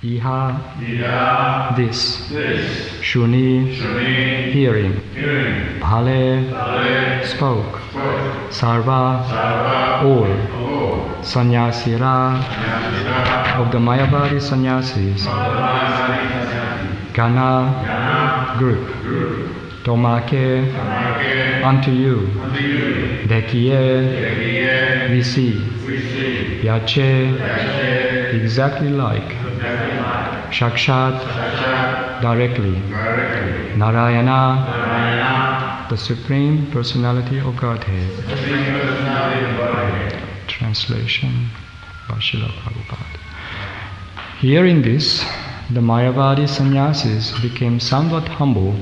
Iha, this. Shuni, hearing. Bhale, spoke. Sarva, all. Sannyasira, of the Mayavadi sannyasis. Gana, group. Tomake, unto you. Dekiye, we see. Yache, exactly like. Shakshat, directly. Narayana, the Supreme Personality of Godhead. Translation by Srila Prabhupada. Hearing this, the Mayavadi sannyasis became somewhat humble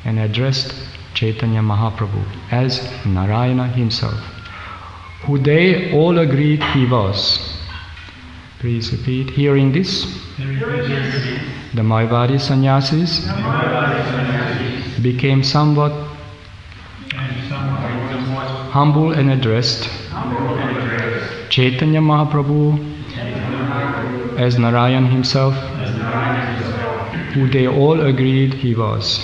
and addressed Caitanya Mahaprabhu as Narayana himself, who they all agreed he was. Please repeat. Hearing this, the Mayavadi sannyasis became somewhat humble and addressed Caitanya Mahaprabhu as Narayan himself, who they all agreed he was.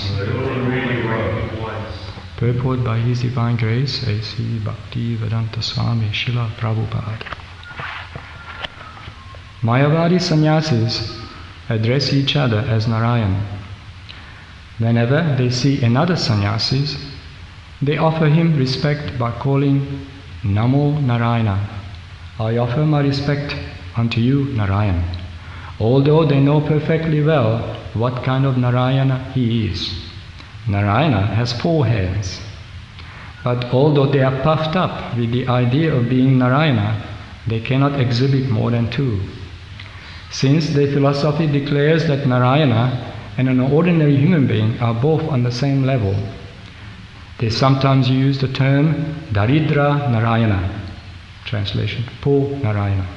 Purport by His Divine Grace, A.C. Bhakti Vedanta Swami Srila Prabhupada. Mayavadi sannyasis address each other as Narayan. Whenever they see another sannyasis, they offer him respect by calling Namo Narayana. I offer my respect unto you, Narayan. Although they know perfectly well what kind of Narayana he is. Narayana has 4 hands. But although they are puffed up with the idea of being Narayana, they cannot exhibit more than 2. Since their philosophy declares that Narayana and an ordinary human being are both on the same level, they sometimes use the term Daridra Narayana, translation, poor Narayana,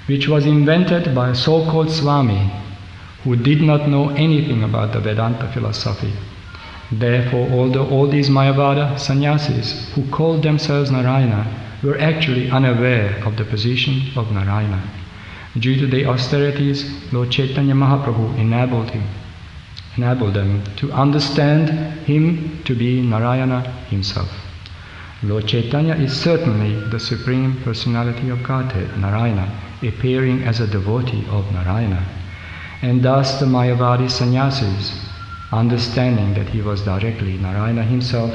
which was invented by a so-called Swami who did not know anything about the Vedanta philosophy. Therefore, although all these Mayavada sannyasis who called themselves Narayana were actually unaware of the position of Narayana, due to the austerities, Lord Caitanya Mahaprabhu enabled them to understand him to be Narayana himself. Lord Caitanya is certainly the Supreme Personality of Godhead, Narayana, appearing as a devotee of Narayana. And thus the Mayavadi sannyasis, understanding that he was directly Narayana himself,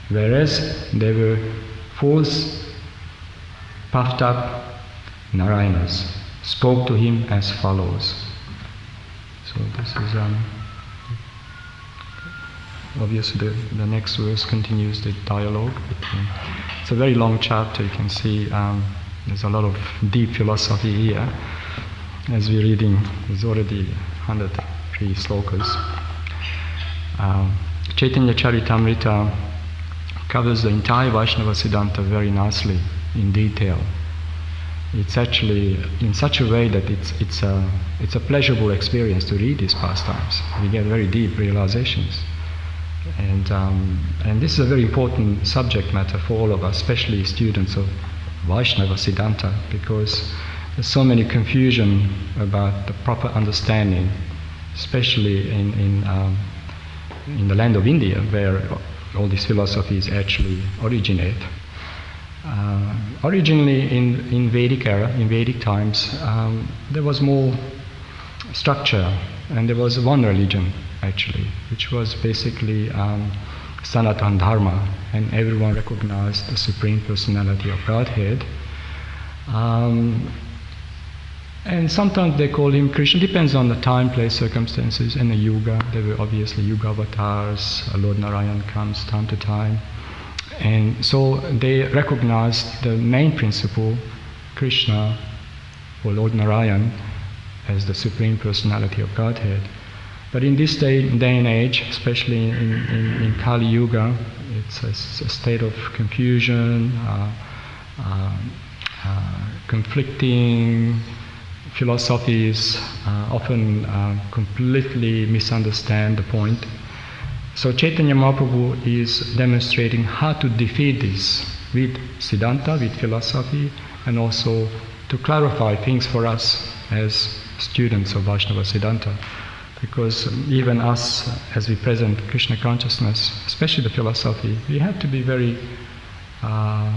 whereas they were false, puffed up Narayanas, spoke to him as follows. So this is obviously the next verse continues the dialogue. It's a very long chapter. You can see there's a lot of deep philosophy here. As we're reading, there's already 103 slokas. Caitanya Caritamrita covers the entire Vaishnava Siddhanta very nicely, in detail. It's actually in such a way that it's a pleasurable experience to read these pastimes. We get very deep realizations. And this is a very important subject matter for all of us, especially students of Vaishnava Siddhanta, because there's so many confusion about the proper understanding, especially in the land of India, where all these philosophies actually originate. Originally in Vedic era, in Vedic times, there was more structure, and there was one religion actually, which was basically Sanatana Dharma, and everyone recognized the Supreme Personality of Godhead. And sometimes they call him Krishna, depends on the time, place, circumstances, and the yuga. There were obviously yuga avatars, Lord Narayan comes time to time. And so they recognized the main principle, Krishna, or Lord Narayan, as the Supreme Personality of Godhead. But in this day and age, especially in Kali Yuga, it's a state of confusion, conflicting philosophies, often completely misunderstand the point. So Caitanya Mahaprabhu is demonstrating how to defeat this with Siddhanta, with philosophy, and also to clarify things for us as students of Vaishnava Siddhanta. Because even us, as we present Krishna consciousness, especially the philosophy, we have to be very, I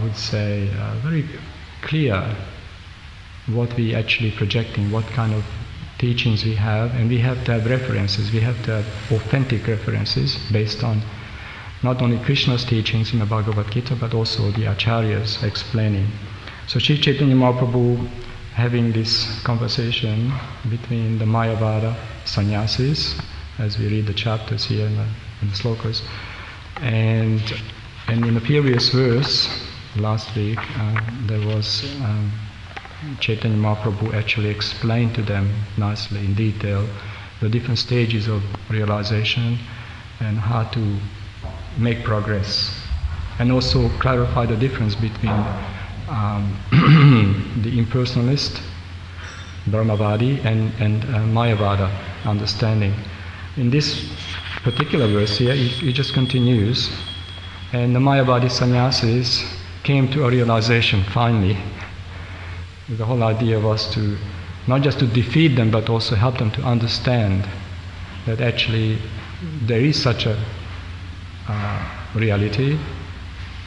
would say, very clear what we actually projecting, what kind of teachings we have, and we have to have references, we have to have authentic references based on not only Krishna's teachings in the Bhagavad Gita, but also the acharyas explaining. So Sri Chaitanya Mahaprabhu having this conversation between the Mayavada sannyasis, as we read the chapters here in the slokas, and in the previous verse, last week, there was Chaitanya Mahaprabhu actually explained to them nicely in detail the different stages of realization and how to make progress, and also clarify the difference between the impersonalist Brahmavadi and Mayavada understanding. In this particular verse here, he just continues, and the Mayavadi sannyasis came to a realization finally. The whole idea was to not just to defeat them, but also help them to understand that actually there is such a reality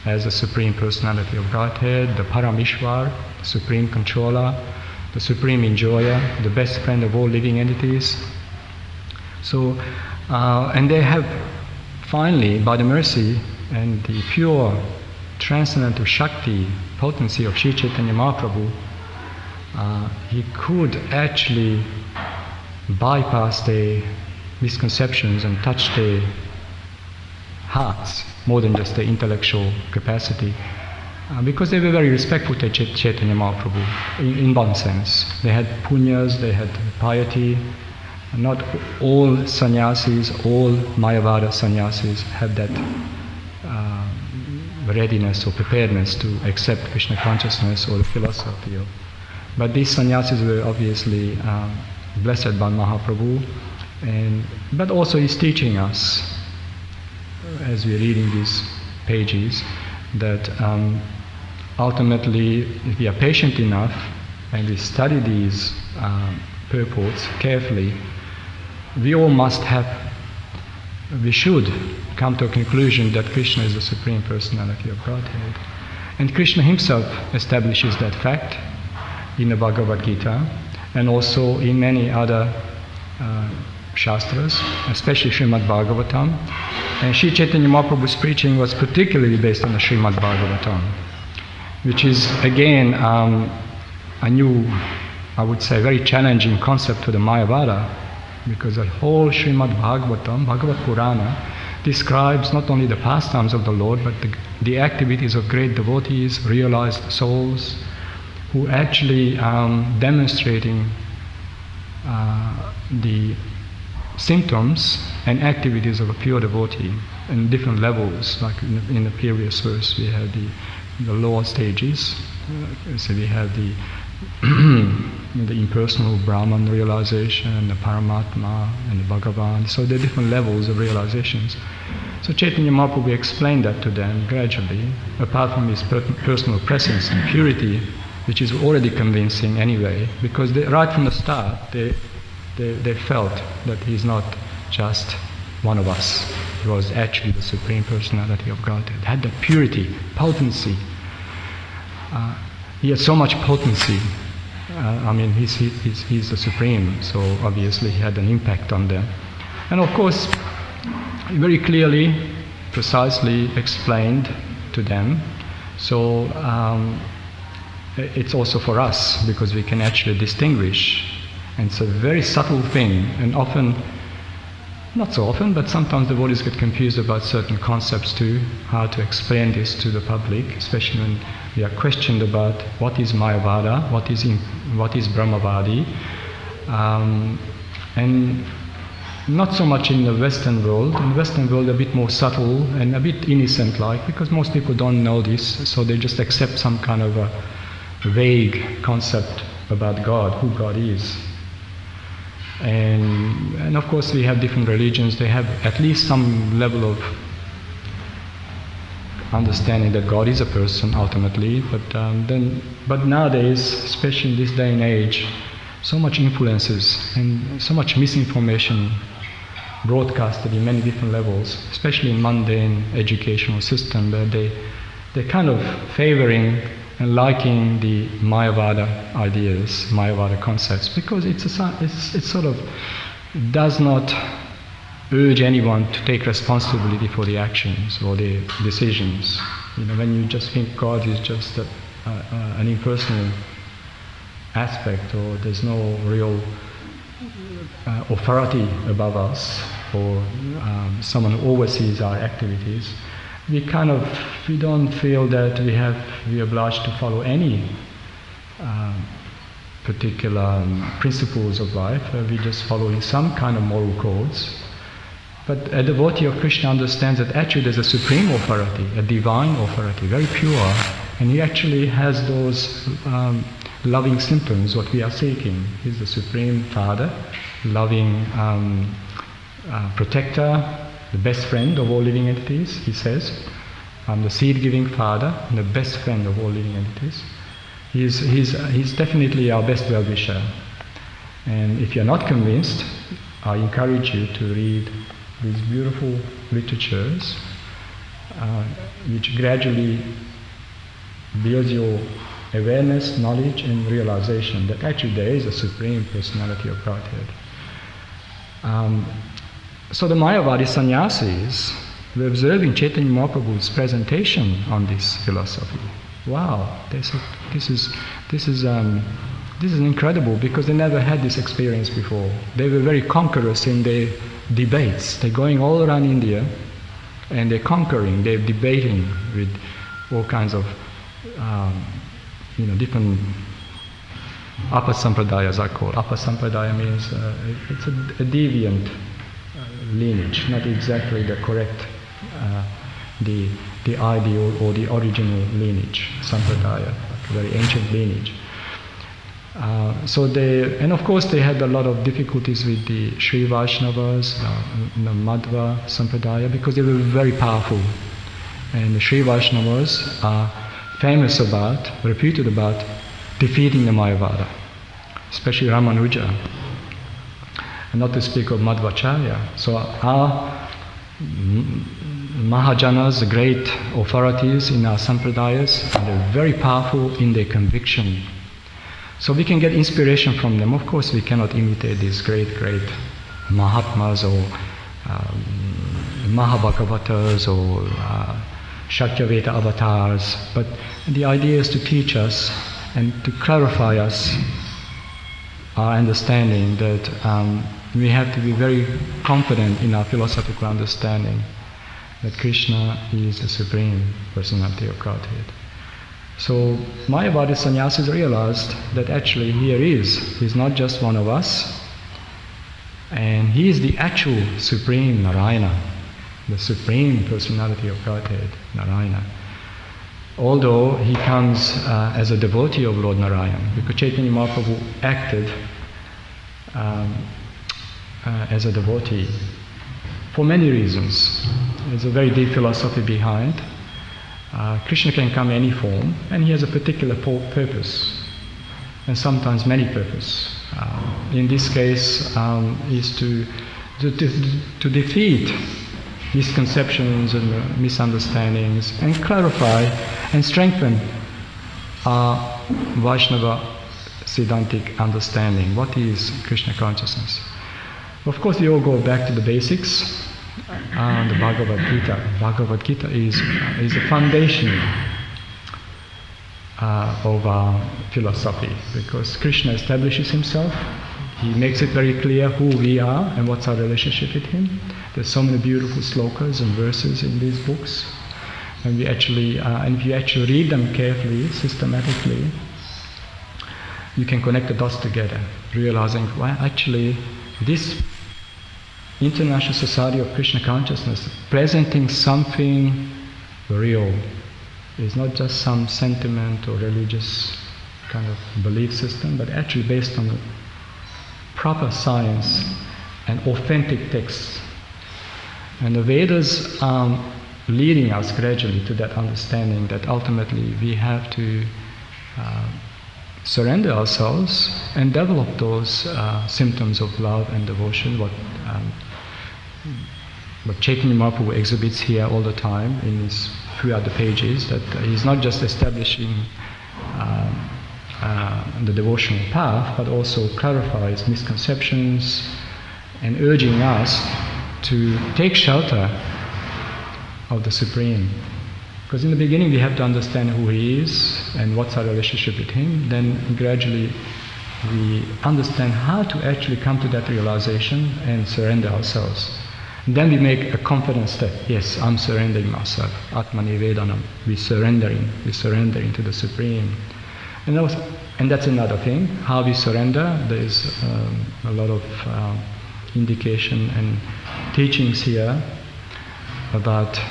as the Supreme Personality of Godhead, the Paramishwar, the Supreme Controller, the Supreme Enjoyer, the best friend of all living entities. So, and they have finally, by the mercy and the pure transcendental Shakti, potency of Sri Chaitanya Mahaprabhu, he could actually bypass the misconceptions and touch the hearts more than just the intellectual capacity, because they were very respectful to Chaitanya Mahaprabhu in one sense. They had punyas, they had piety. Not all sannyasis, all Mayavada sannyasis have that readiness or preparedness to accept Krishna consciousness or the philosophy of. But these sannyasis were obviously blessed by Mahaprabhu, but also he's teaching us, as we're reading these pages, that ultimately, if we are patient enough and we study these purports carefully, we should come to a conclusion that Krishna is the Supreme Personality of Godhead. And Krishna himself establishes that fact in the Bhagavad Gita and also in many other Shastras, especially Srimad Bhagavatam. And Sri Chaitanya Mahaprabhu's preaching was particularly based on the Srimad Bhagavatam, which is again a new, I would say, very challenging concept to the Mayavada, because the whole Srimad Bhagavatam, Bhagavad Purana, describes not only the pastimes of the Lord, but the activities of great devotees, realized souls, who actually demonstrating the symptoms and activities of a pure devotee in different levels. Like in the previous verse, we had the lower stages. So we have the impersonal Brahman realization, the Paramatma, and the Bhagavan. So there are different levels of realizations. So Chaitanya Mahaprabhu explained that to them gradually, apart from his personal presence and purity, which is already convincing anyway, because right from the start they felt that he's not just one of us. He was actually the Supreme Personality of Godhead. Had that purity, potency. He had so much potency. He's the Supreme, so obviously he had an impact on them. And of course, very clearly, precisely explained to them. So it's also for us, because we can actually distinguish. And it's a very subtle thing, and often, not so often, but sometimes the devotees get confused about certain concepts too, how to explain this to the public, especially when we are questioned about what is Mayavada, what is Brahmavadi, and not so much in the Western world. In the Western world, a bit more subtle and a bit innocent-like, because most people don't know this, so they just accept some kind of a vague concept about God, who God is. And of course, we have different religions. They have at least some level of understanding that God is a person ultimately, but nowadays, especially in this day and age, so much influences and so much misinformation broadcasted in many different levels, especially in mundane educational system, where they're kind of favoring and liking the Mayavada ideas, Mayavada concepts, because it sort of does not urge anyone to take responsibility for the actions or the decisions. When you just think God is just an impersonal aspect, or there's no real authority above us, or someone who oversees our activities, we don't feel that we're obliged to follow any particular principles of life. We're just following some kind of moral codes. But a devotee of Krishna understands that actually there's a supreme authority, a divine authority, very pure, and he actually has those loving symptoms, what we are seeking. He's the Supreme Father, loving protector, the best friend of all living entities, he says. I'm the seed-giving Father, and the best friend of all living entities. He's definitely our best well-wisher. And if you're not convinced, I encourage you to read these beautiful literatures, which gradually builds your awareness, knowledge, and realization that actually there is a Supreme Personality of Godhead. So the Mayavadi sannyasis were observing Caitanya Mahaprabhu's presentation on this philosophy. Wow, this is incredible, because they never had this experience before. They were very conquerors in their debates. They're going all around India, and they're conquering. They're debating with all kinds of different upper sampradayas are called. Upper sampradaya means it's a deviant lineage, not exactly the correct, the ideal or the original lineage, sampradaya, like a very ancient lineage. And of course they had a lot of difficulties with the Sri Vaishnavas, the Madhva Sampradaya, because they were very powerful. And the Sri Vaishnavas are reputed about defeating the Mayavada, especially Ramanuja, and not to speak of Madhvacharya. So our Mahajanas, the great authorities in our Sampradayas, they're very powerful in their conviction. So we can get inspiration from them. Of course we cannot imitate these great Mahatmas or Mahabhagavatas or Shakyaveta avatars, but the idea is to teach us and to clarify us our understanding that we have to be very confident in our philosophical understanding that Krishna is the Supreme Personality of Godhead. So Mayavadi sannyasis realized that actually he's not just one of us, and he is the actual Supreme Narayana, the Supreme Personality of Godhead, Narayana. Although he comes as a devotee of Lord Narayan, because Caitanya Mahaprabhu acted as a devotee for many reasons. There's a very deep philosophy behind. Krishna can come in any form, and he has a particular purpose, and sometimes many purposes. In this case, is to defeat misconceptions and misunderstandings, and clarify and strengthen our Vaishnava Siddhantic understanding. What is Krishna consciousness? Of course, we all go back to the basics. The Bhagavad Gita. Bhagavad Gita is the foundation of our philosophy, because Krishna establishes himself. He makes it very clear who we are and what's our relationship with him. There's so many beautiful slokas and verses in these books, and if you actually read them carefully, systematically, you can connect the dots together, realizing, well, actually, this International Society of Krishna Consciousness presenting something real. It's not just some sentiment or religious kind of belief system, but actually based on proper science and authentic texts. And the Vedas leading us gradually to that understanding that ultimately we have to surrender ourselves and develop those symptoms of love and devotion, what Caitanya Mahaprabhu exhibits here all the time throughout the pages, that he's not just establishing the devotional path, but also clarifies misconceptions and urging us to take shelter of the Supreme. Because in the beginning we have to understand who He is and what's our relationship with Him. Then gradually we understand how to actually come to that realization and surrender ourselves. And then we make a confident step. Yes, I'm surrendering myself. Atmani Vedanam. We're surrendering to the Supreme. And that's another thing. How we surrender. There is a lot of indication and teachings here about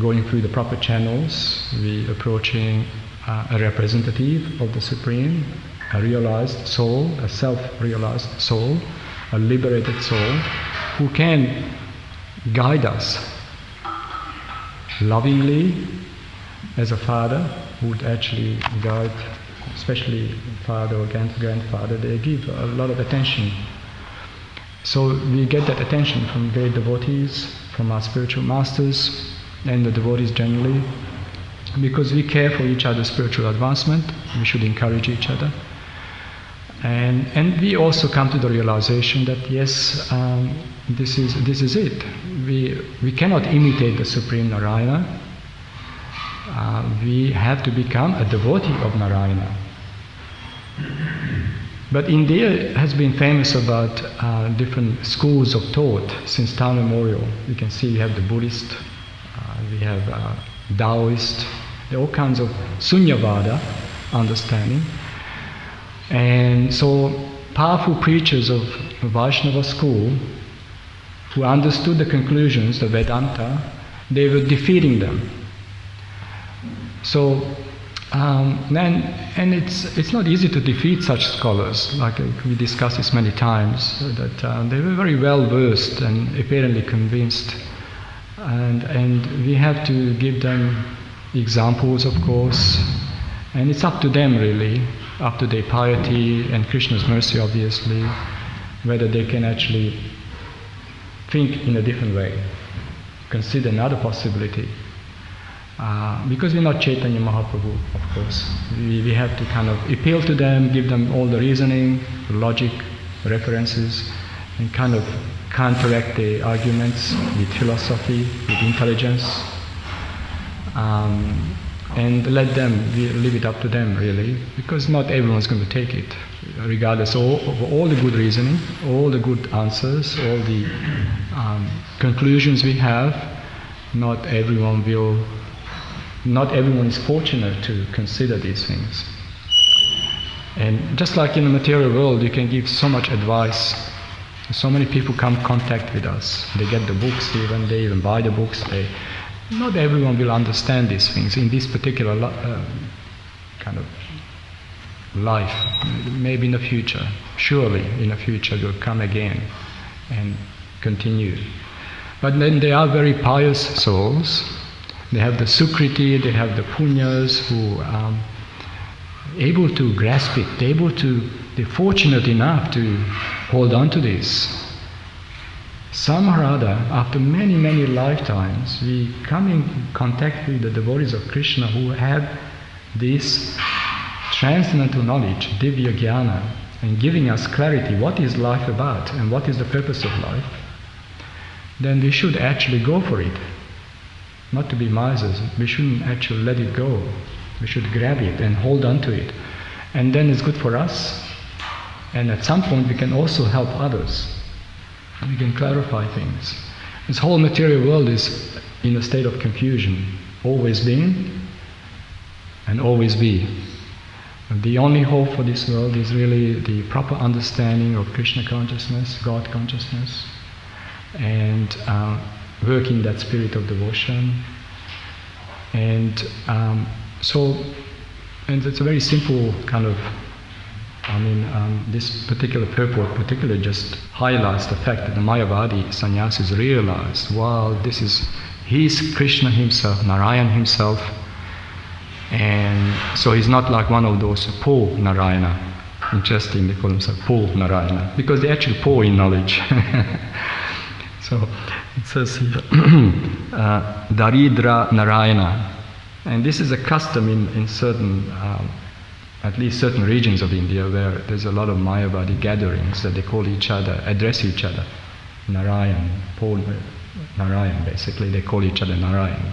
going through the proper channels, we approaching a representative of the Supreme, a realized soul, a self-realized soul, a liberated soul, who can guide us lovingly as a father who would actually guide, especially father or grandfather. They give a lot of attention. So we get that attention from great devotees, from our spiritual masters, and the devotees generally, because we care for each other's spiritual advancement. We should encourage each other, and we also come to the realization that yes, this is it. We cannot imitate the Supreme Narayana. We have to become a devotee of Narayana. But India has been famous about different schools of thought since time immemorial. You can see we have the Buddhist. We have Taoist, there are all kinds of Sunyavada understanding. And so powerful preachers of Vaishnava school who understood the conclusions, the Vedanta, they were defeating them. So, and it's not easy to defeat such scholars, like we discussed this many times, that they were very well versed and apparently convinced. And we have to give them examples, of course, and it's up to them really, up to their piety and Krishna's mercy, obviously, whether they can actually think in a different way, consider another possibility. Because we're not Caitanya Mahaprabhu, of course. We have to kind of appeal to them, give them all the reasoning, logic, references, and kind of counteract the arguments with philosophy, with intelligence, and let them, leave it up to them really, because not everyone's going to take it, regardless of all the good reasoning, all the good answers, all the conclusions we have. Not everyone is fortunate to consider these things. And just like in the material world, you can give so much advice. So many people come in contact with us. They get the books even, they even buy the books. Not everyone will understand these things in this particular kind of life. Maybe in the future, surely in the future they'll come again and continue. But then they are very pious souls. They have the Sukriti, they have the Punyas who are able to grasp it, they're fortunate enough to hold on to this. Somehow or other, after many, many lifetimes, we come in contact with the devotees of Krishna who have this transcendental knowledge, Divya Jnana, and giving us clarity, what is life about and what is the purpose of life. Then we should actually go for it. Not to be misers, we shouldn't actually let it go. We should grab it and hold on to it. And then it's good for us. And at some point we can also help others. And we can clarify things. This whole material world is in a state of confusion. Always been and always be. And the only hope for this world is really the proper understanding of Krishna consciousness, God consciousness, and working that spirit of devotion. And it's a very simple kind of, this particular purport particularly just highlights the fact that the Mayavadi sannyasis realized, wow, this is He's Krishna himself, Narayan himself. And so he's not like one of those poor Narayana. Interesting, they call themselves poor Narayana, because they're actually poor in knowledge. So it says here, Daridra Narayana. And this is a custom in certain, at least certain regions of India, where there's a lot of Mayavadi gatherings that they call each other, address each other, Narayan, Paul Narayan, basically, they call each other Narayan.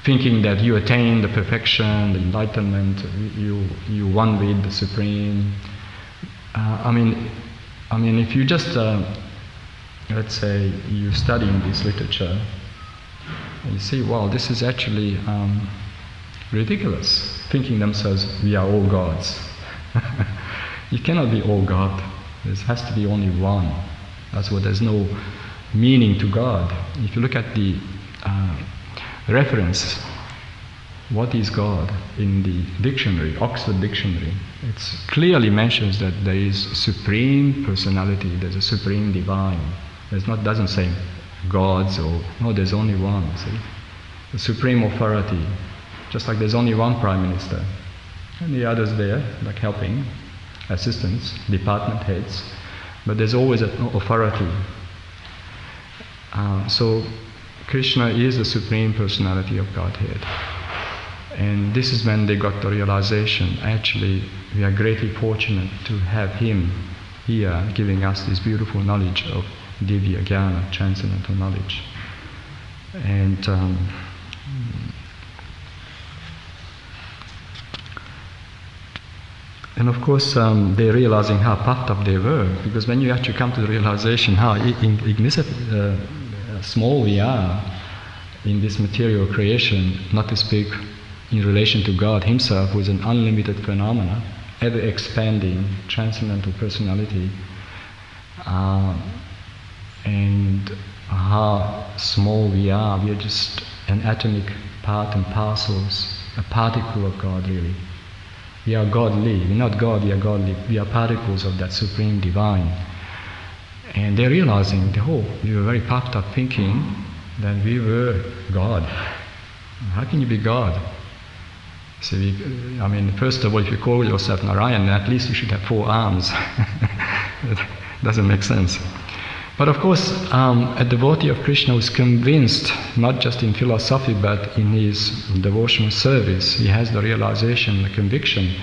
Thinking that you attain the perfection, the enlightenment, you one with the Supreme. I mean, if you just, let's say, you study in this literature, and you see, wow, this is actually ridiculous, thinking themselves, we are all gods. You cannot be all God. There has to be only one. That's why there's no meaning to God. If you look at the reference, what is God in the dictionary, Oxford Dictionary, it clearly mentions that there is supreme personality, there's a supreme divine. Doesn't say gods or, no, there's only one, see? The supreme authority, just like there's only one prime minister. And the others there, like helping, assistants, department heads, but there's always an authority. So Krishna is the supreme personality of Godhead. And this is when they got the realization, actually, we are greatly fortunate to have him here giving us this beautiful knowledge of Divya Jnana, transcendental knowledge. And of course, they're realizing how puffed up they were, because when you actually come to the realization how small we are in this material creation, not to speak in relation to God himself, who is an unlimited phenomena, ever expanding, transcendental personality, and how small we are just an atomic part and parcels, a particle of God really. We are godly, we're not God, we are godly, we are particles of that supreme divine. And they're realizing, we were very puffed up thinking that we were God. How can you be God? So first of all, if you call yourself Narayan, at least you should have 4 arms. That doesn't make sense. But of course, a devotee of Krishna who's convinced, not just in philosophy, but in his devotional service, he has the realization, the conviction,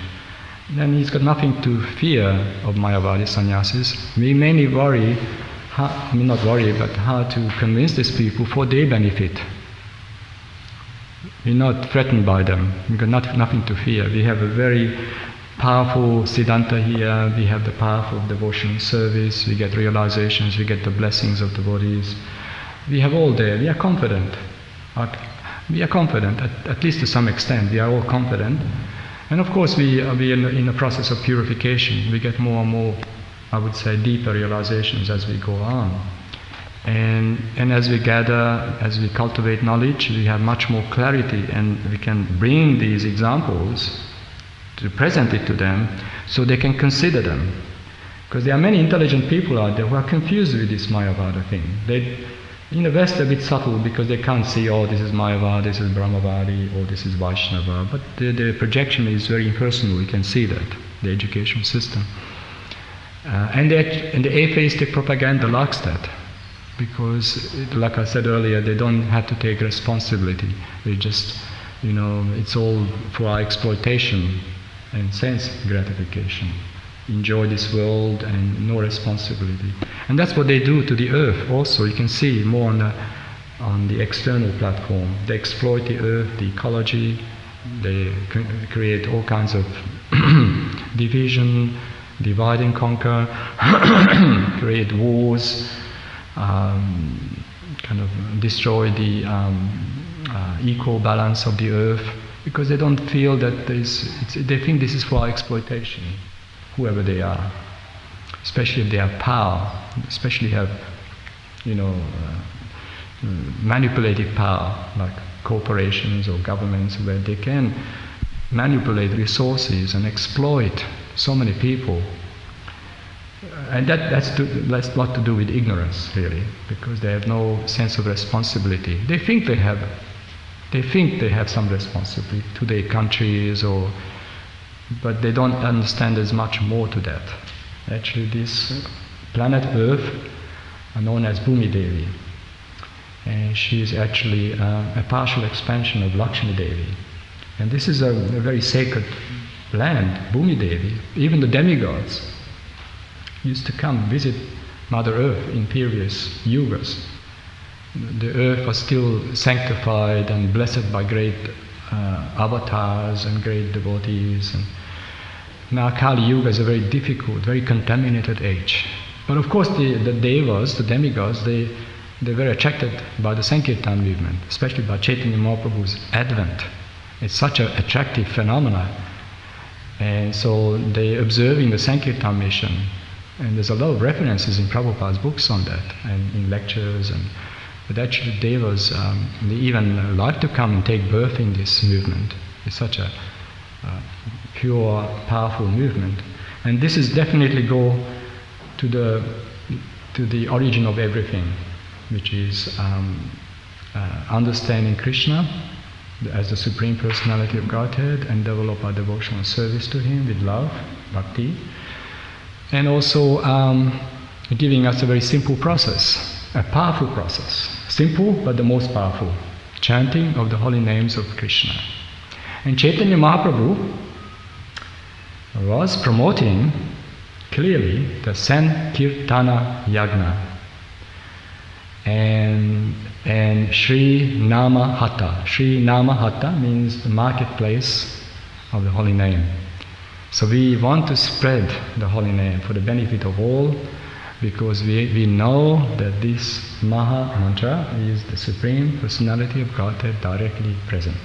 then he's got nothing to fear of Mayavadi sannyasis. We mainly worry, not worry, but how to convince these people for their benefit. We're not threatened by them. We've got nothing to fear. We have a very powerful Siddhanta here. We have the power of devotional service. We get realizations. We get the blessings of devotees. We have all there. We are confident. We are confident, at least to some extent. We are all confident. And of course, we are in a process of purification. We get more and more, I would say, deeper realizations as we go on. And as we gather, as we cultivate knowledge, we have much more clarity, and we can bring these examples to present it to them so they can consider them. Because there are many intelligent people out there who are confused with this Mayavada thing. In the West, they're a bit subtle because they can't see, this is Mayavada, this is Brahmavadi, or this is Vaishnava. But the projection is very impersonal, you can see that, the education system. And the atheistic propaganda likes that. Because, like I said earlier, they don't have to take responsibility. They just, it's all for our exploitation and sense gratification. Enjoy this world and no responsibility. And that's what they do to the earth also. You can see more on the external platform. They exploit the earth, the ecology. They create all kinds of division, divide and conquer, create wars, kind of destroy the equal balance of the earth, because they don't feel that they think this is for our exploitation, whoever they are, especially if they have power, especially have, manipulative power, like corporations or governments, where they can manipulate resources and exploit so many people. And that's what to do with ignorance, really, because they have no sense of responsibility. They think they have some responsibility to their countries, but they don't understand there's much more to that. Actually, this planet Earth are known as Bhumi Devi, and she is actually a partial expansion of Lakshmi Devi. And this is a very sacred land, Bhumi Devi. Even the demigods used to come visit Mother Earth in previous yugas. The earth was still sanctified and blessed by great avatars and great devotees. And now Kali Yuga is a very difficult, very contaminated age. But of course the devas, the demigods, they were attracted by the Sankirtan movement, especially by Chaitanya Mahaprabhu's advent. It's such an attractive phenomenon. And so they observing the Sankirtan mission. And there's a lot of references in Prabhupada's books on that, and in lectures. But actually devas, they even like to come and take birth in this movement. It's such a pure, powerful movement. And this is definitely go to the origin of everything, which is understanding Krishna as the Supreme Personality of Godhead and develop our devotional service to Him with love, bhakti. And also giving us a very simple process, a powerful process. Simple, but the most powerful. Chanting of the holy names of Krishna. And Chaitanya Mahaprabhu was promoting clearly the Sankirtana Yagna and Sri Nama Hatta. Sri Nama Hatta means the marketplace of the holy name. So we want to spread the holy name for the benefit of all, because we know that this Maha Mantra is the Supreme Personality of Godhead directly present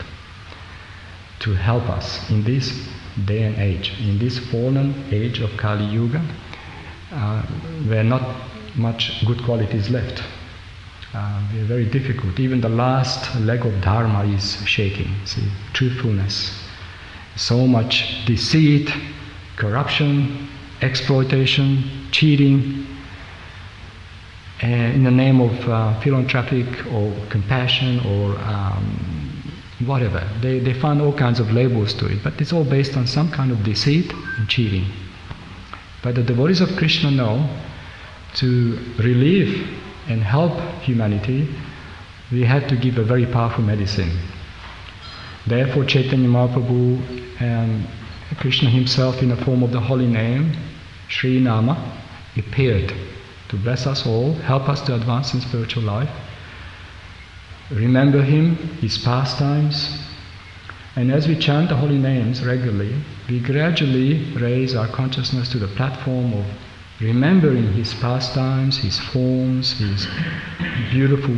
to help us in this day and age, in this fallen age of Kali Yuga, where not much good qualities left. We are very difficult. Even the last leg of Dharma is shaking. See, truthfulness. So much deceit, corruption, exploitation, cheating, in the name of philanthropic or compassion or whatever. They find all kinds of labels to it, but it's all based on some kind of deceit and cheating. But the devotees of Krishna know to relieve and help humanity, we have to give a very powerful medicine. Therefore Chaitanya Mahaprabhu and Krishna himself in the form of the holy name, Sri Nama, appeared to bless us all, help us to advance in spiritual life. Remember him, his pastimes, and as we chant the holy names regularly, we gradually raise our consciousness to the platform of remembering his pastimes, his forms, his beautiful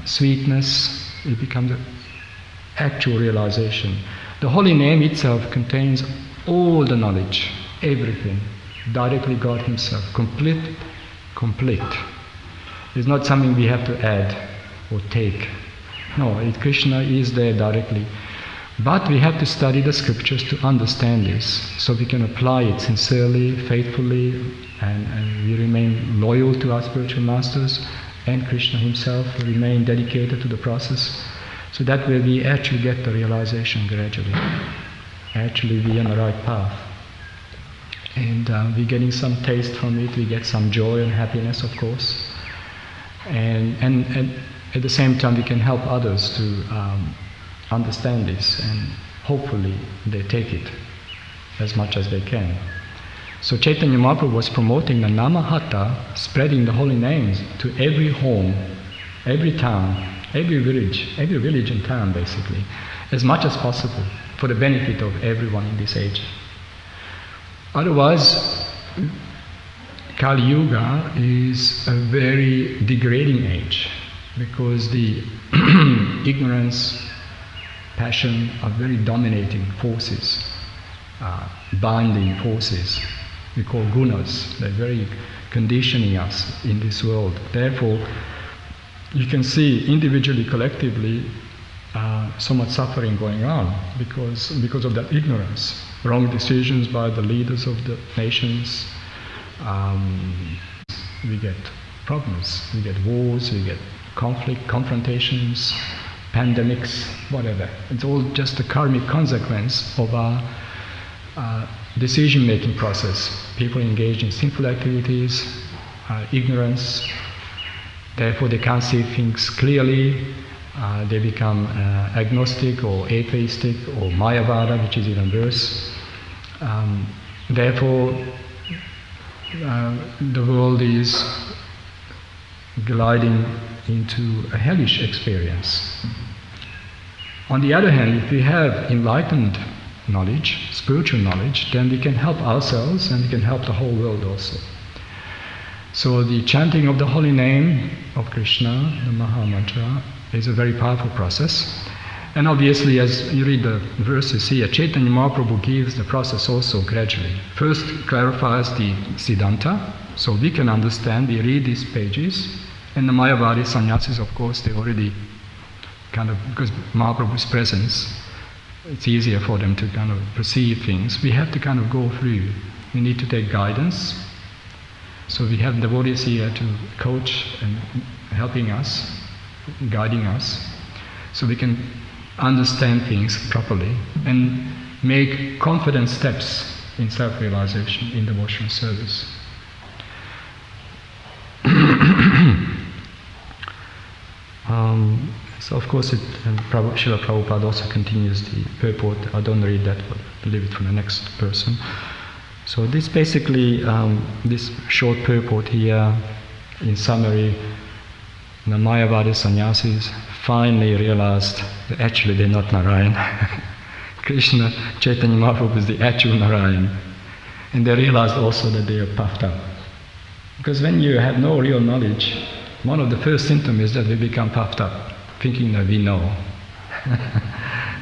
sweetness. It becomes an actual realization. The holy name itself contains all the knowledge, everything, directly God himself, complete. It's not something we have to add or take. No, Krishna is there directly. But we have to study the scriptures to understand this, so we can apply it sincerely, faithfully, and we remain loyal to our spiritual masters, and Krishna himself remain dedicated to the process. So that way we actually get the realization gradually. Actually we are on the right path. And we're getting some taste from it, we get some joy and happiness, of course. And at the same time we can help others to understand this, and hopefully they take it as much as they can. So Chaitanya Mahaprabhu was promoting the Namahatta, spreading the holy names to every home, every town, every village and town basically, as much as possible for the benefit of everyone in this age. Otherwise, Kali Yuga is a very degrading age, because the ignorance, passion are very dominating forces, binding forces. We call gunas. They're very conditioning us in this world. Therefore, you can see individually, collectively, so much suffering going on because of that ignorance. wrong decisions by the leaders of the nations, we get problems, we get wars, we get conflict, confrontations, pandemics, whatever. It's all just a karmic consequence of our decision-making process. People engage in sinful activities, ignorance, therefore they can't see things clearly, they become agnostic or atheistic or Mayavada, which is even worse. Therefore, the world is gliding into a hellish experience. On the other hand, if we have enlightened knowledge, spiritual knowledge, then we can help ourselves and we can help the whole world also. So the chanting of the holy name of Krishna, the Maha Mantra, is a very powerful process. And obviously, as you read the verses here, Caitanya Mahaprabhu gives the process also gradually. First clarifies the Siddhanta, so we can understand, we read these pages, and the Mayavadi sannyasis, of course, they already kind of, because Mahaprabhu's presence, it's easier for them to kind of perceive things. We have to kind of go through. We need to take guidance. So we have devotees here to coach and helping us, guiding us, so we can understand things properly and make confident steps in self-realization, in devotional service. So of course, Srila Prabhupada also continues the purport. I don't read that, but I'll leave it for the next person. So this basically, this short purport here, in summary, the Mayavadi sannyasis finally realized that actually they're not Narayan. Krishna, Chaitanya Mahaprabhu is the actual Narayan. And they realized also that they are puffed up. Because when you have no real knowledge, one of the first symptoms is that we become puffed up, thinking that we know.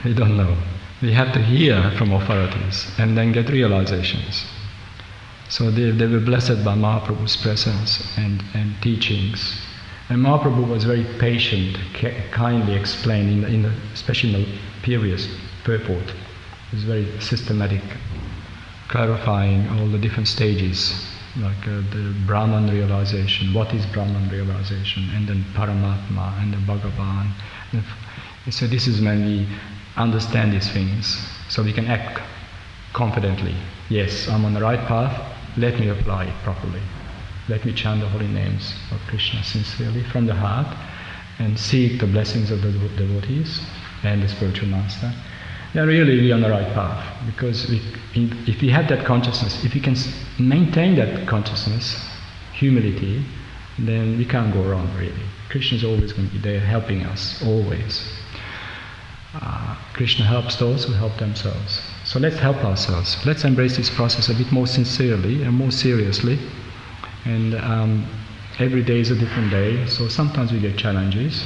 We don't know. We have to hear from authorities and then get realizations. So they were blessed by Mahaprabhu's presence and teachings. And Mahaprabhu was very patient, kindly explained, especially in the previous purport. It was very systematic, clarifying all the different stages, like the Brahman realization, what is Brahman realization, and then Paramatma, and the Bhagavan. And so this is when we understand these things, so we can act confidently. Yes, I'm on the right path, let me apply it properly. Let me chant the holy names of Krishna sincerely from the heart and seek the blessings of the devotees and the spiritual master. Then really we are on the right path, because if we have that consciousness, if we can maintain that consciousness, humility, then we can't go wrong really. Krishna is always going to be there helping us, always. Krishna helps those who help themselves. So let's help ourselves. Let's embrace this process a bit more sincerely and more seriously. And every day is a different day, so sometimes we get challenges.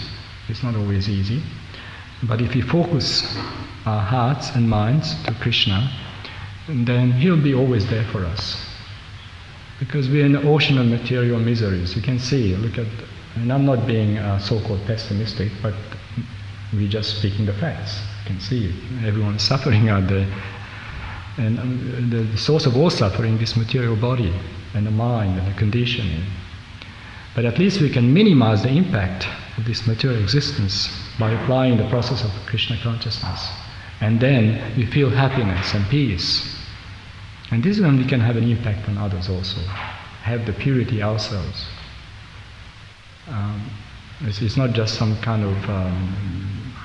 It's not always easy. But if we focus our hearts and minds to Krishna, then He'll be always there for us. Because we're in the ocean of material miseries. You can see, look at, and I'm not being so-called pessimistic, but we're just speaking the facts. You can see everyone's suffering out there. And the source of all suffering is this material body, and the mind, and the conditioning. But at least we can minimize the impact of this material existence by applying the process of Krishna consciousness. And then we feel happiness and peace. And this is when we can have an impact on others also, have the purity ourselves. It's not just some kind of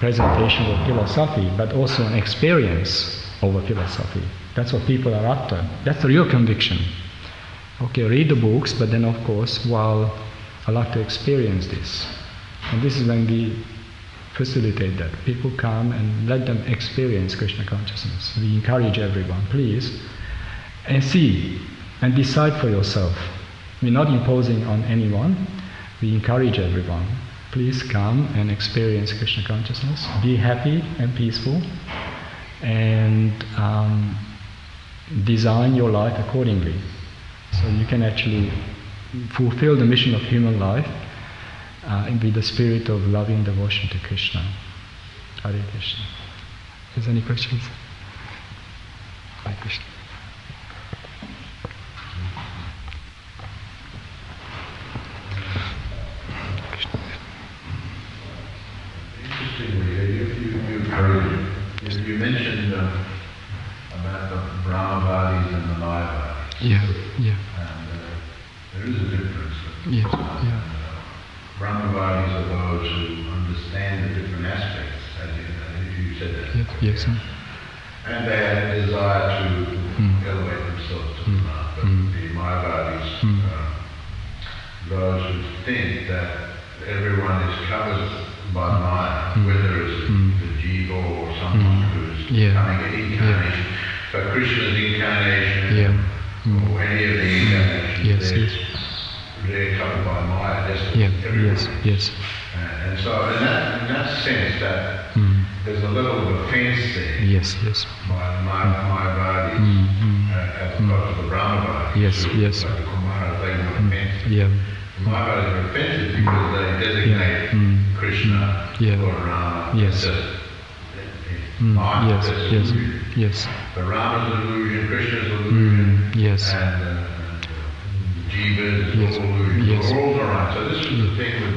presentation of philosophy, but also an experience over philosophy. That's what people are after. That's the real conviction. Okay, read the books, but then of course, while I like to experience this. And this is when we facilitate that. People come and let them experience Krishna consciousness. We encourage everyone, please, and see, and decide for yourself. We're not imposing on anyone. We encourage everyone. Please come and experience Krishna consciousness. Be happy and peaceful, and design your life accordingly. So you can actually fulfill the mission of human life with the spirit of loving devotion to Krishna. Hare Krishna. Is there any questions? Bye. You mentioned about the Brahmavadis and the Mayavadis. Yeah. And there is a difference. Yeah. Brahmavadis are those who understand the different aspects, as you said that. Yes. And they have a desire to elevate themselves to the Brahma. But the Mayavadis, those who think that everyone is covered by Maya, whether it's the jiva or someone who's coming an incarnation. So Krishna's incarnation or any of the incarnations, they're covered by Maya. Yes. And so in that sense that there's a level of offence there by the Mayavadis as opposed to the Brahmavadis. Yes. Like the Kumaras, they were offensive. Yeah. The Mayavadis are offensive because they designate Krishna or Rama as Yes. The Rama's illusion, Krishna's illusion, and Jiva's illusion. We're all Narayan. So this is the thing with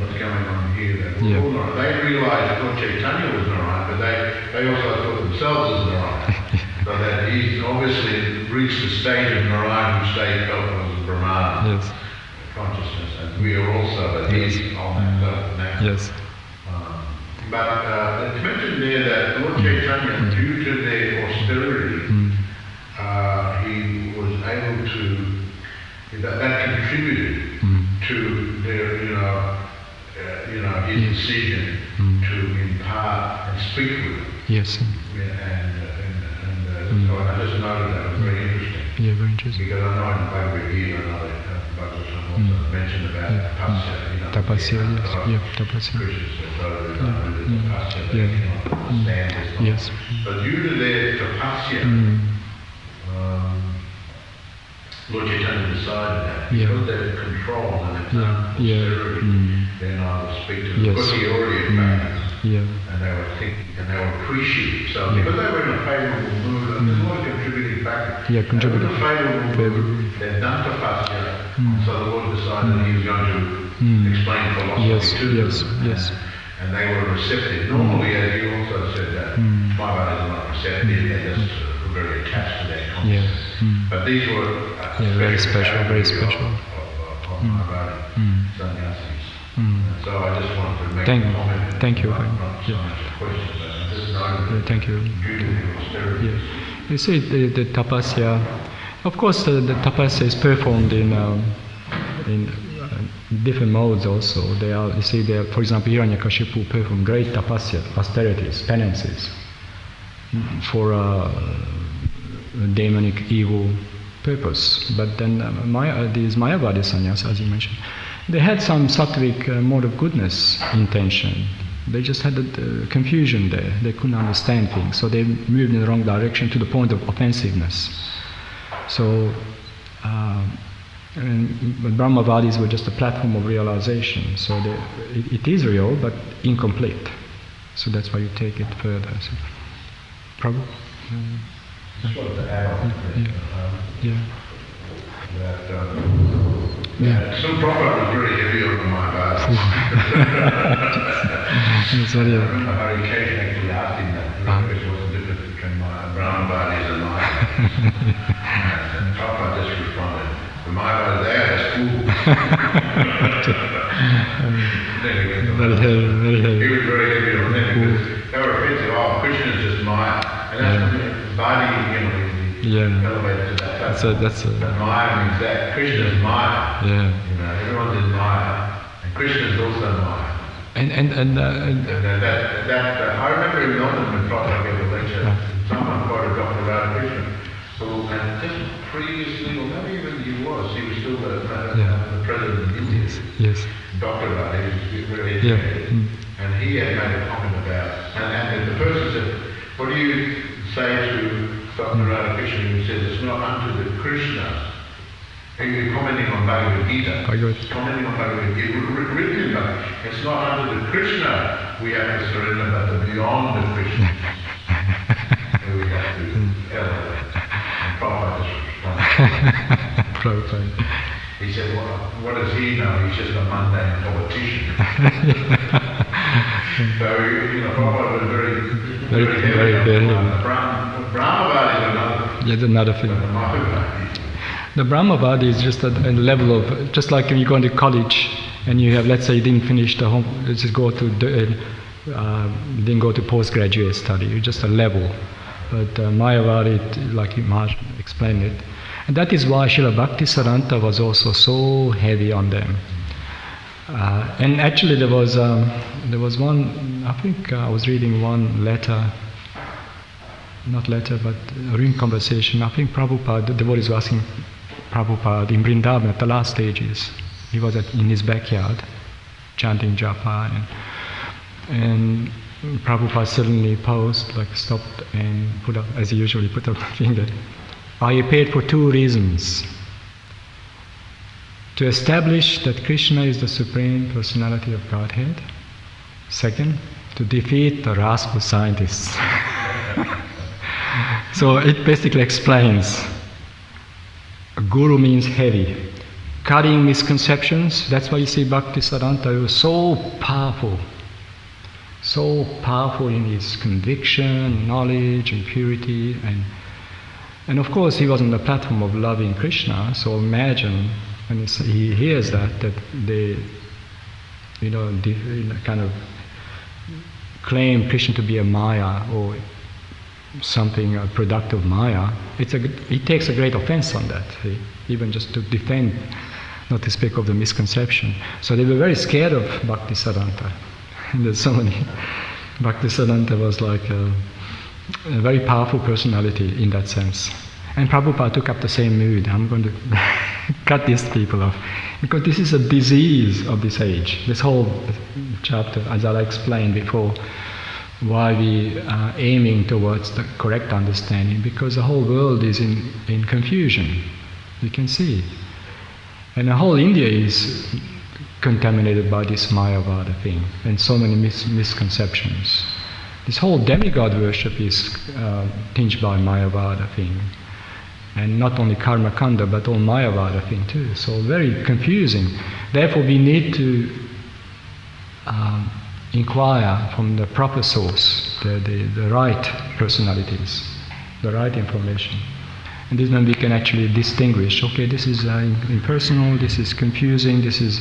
what's going on here. That we're all Narayan. They realised that Lord Caitanya was Narayan, but they also thought themselves as Narayan. So that he's obviously reached the state of Narayan which they felt was Brahman consciousness, and we are also that he's on that level now. Yes. But it's mentioned there that Lord Caitanya, due to their austerity, he was able to, that contributed to their, his decision to impart and speak with them. Yes. So I just noted that, it was very interesting. Yeah, very interesting. Because I know in the Bhagavad Gita, also mentioned about tapasya. Tapasya. Yes. So due to their tapasya, Lord Caitanya decided that because they're controlled and they're then I would speak to them. Because he already had practiced. And they were thinking and they were appreciative. So because they were in a favourable mood, there's a lot of contributing factors. They were in a favourable mood, they'd done tapasya, so the Lord decided that he was going to explain philosophy to them. And they were receptive. Normally, as you also said, that Mayavadis are not receptive, they're just very attached to their concept. But these were very special. Of Mayavadi sannyasis. So I just wanted to make a comment. Thank you. Thank you. You see, the tapasya, of course, the tapasya is performed in different modes also. For example, Hiranyakashipu performed great tapasya, austerities, penances for demonic evil purpose. But then these Mayavadi sannyas, as you mentioned, they had some sattvic mode of goodness intention. They just had the confusion there. They couldn't understand things, so they moved in the wrong direction to the point of offensiveness. So, but Brahmavadis were just a platform of realization. So it is real, but incomplete. So that's why you take it further. So, prabhu? Just wanted to add on that some Prabhupada was very heavy on the Mayavadis. I remember Hari Keshan actually asked him that, what's the difference between Brahmavadis and Mayavadis? And Prabhupada just responded, the Mayavadis, they are the fools. He was very heavy on them because they were offensive. Krishna is just Maya. And that's body, elevated to that level. That Maya means that. Krishna is Maya. Everyone's in Maya. And Krishna is also Maya. And that I remember in London when Prabhupada gave a lecture, someone quoted Dr. Radhakrishnan, who had just previously, or maybe even he was still the president of India. Yes. Dr. Radha, he was very educated. And he had made a comment about, and the person said, what do you say to Dr. Radhakrishnan who says it's not unto the Krishna? You're commenting on Bhagavad Gita. Commenting on Bhagavad Gita. Written in Bhagavad Gita. It's not unto the Krishna we have to surrender, but the beyond the Krishna. We have to elevate. Prabhupada just responded. Prabhupada. He said, well, what does he know? He's just a mundane politician. So, Prabhupada was very heavy. Brahmavadi is another. Yeah, another thing. The Brahmavadi is just a level of, just like when you go into college and you have, let's say you didn't finish the home, let's just go to, didn't go to postgraduate study, it's just a level. But Mayavadi, like Maharaj explained it, and that is why Srila Bhaktisiddhanta was also so heavy on them. And actually there was one, I think I was reading one letter, not letter but a ring conversation, I think Prabhupada, the devotees were asking Prabhupada in Vrindavan at the last stages. He was in his backyard chanting japa and Prabhupada suddenly paused, like stopped and put up, as he usually put up the finger. I paid for two reasons. To establish that Krishna is the Supreme Personality of Godhead. Second, to defeat the rascal scientists. So it basically explains. Guru means heavy. Cutting misconceptions, that's why you see Bhaktisiddhanta was so powerful in his conviction, knowledge and purity, and of course he was on the platform of loving Krishna, so imagine when he hears that they kind of claim Krishna to be a Maya or something, a product of Maya, he takes a great offense on that, even just to defend, not to speak of the misconception. So they were very scared of Bhaktisiddhanta. And there's so many. Bhaktisiddhanta was like a very powerful personality in that sense. And Prabhupada took up the same mood. I'm going to cut these people off. Because this is a disease of this age. This whole chapter, as I explained before, why we are aiming towards the correct understanding, because the whole world is in confusion. You can see. And the whole India is contaminated by this Mayavada thing, and so many misconceptions. This whole demigod worship is tinged by Mayavada thing. And not only Karma Kanda, but all Mayavada thing too. So very confusing. Therefore we need to inquire from the proper source, the right personalities, the right information. And this when we can actually distinguish, okay, this is impersonal, this is confusing, this is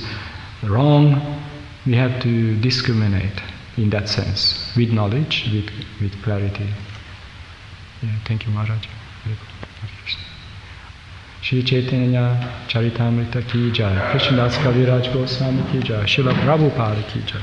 wrong. We have to discriminate in that sense, with knowledge, with clarity. Yeah, thank you, Maharaj. Shri Caitanya Caritamrita ki jai, Krishnadas Kaviraj Goswami ki jai, Srila Prabhupada ki jai.